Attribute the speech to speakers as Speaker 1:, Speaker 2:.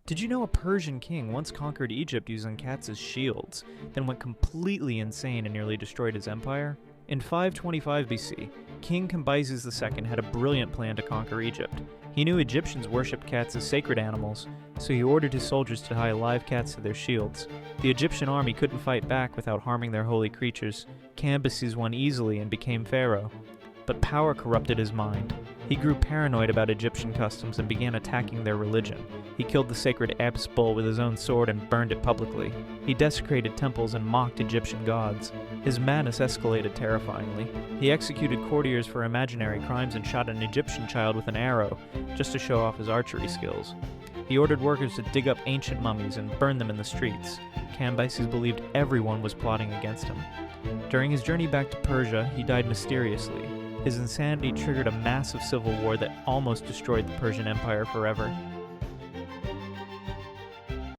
Speaker 1: Did you know a Persian king once conquered Egypt using cats as shields, then went completely insane and nearly destroyed his empire? In 525 BC, King Cambyses II had a brilliant plan to conquer Egypt. He knew Egyptians worshipped cats as sacred animals, so he ordered his soldiers to tie live cats to their shields. The Egyptian army couldn't fight back without harming their holy creatures. Cambyses won easily and became pharaoh. But power corrupted his mind. He grew paranoid about Egyptian customs and began attacking their religion. He killed the sacred Apis bull with his own sword and burned it publicly. He desecrated temples and mocked Egyptian gods. His madness escalated terrifyingly. He executed courtiers for imaginary crimes and shot an Egyptian child with an arrow, just to show off his archery skills. He ordered workers to dig up ancient mummies and burn them in the streets. Cambyses believed everyone was plotting against him. During his journey back to Persia, he died mysteriously. His insanity triggered a massive civil war that almost destroyed the Persian Empire forever.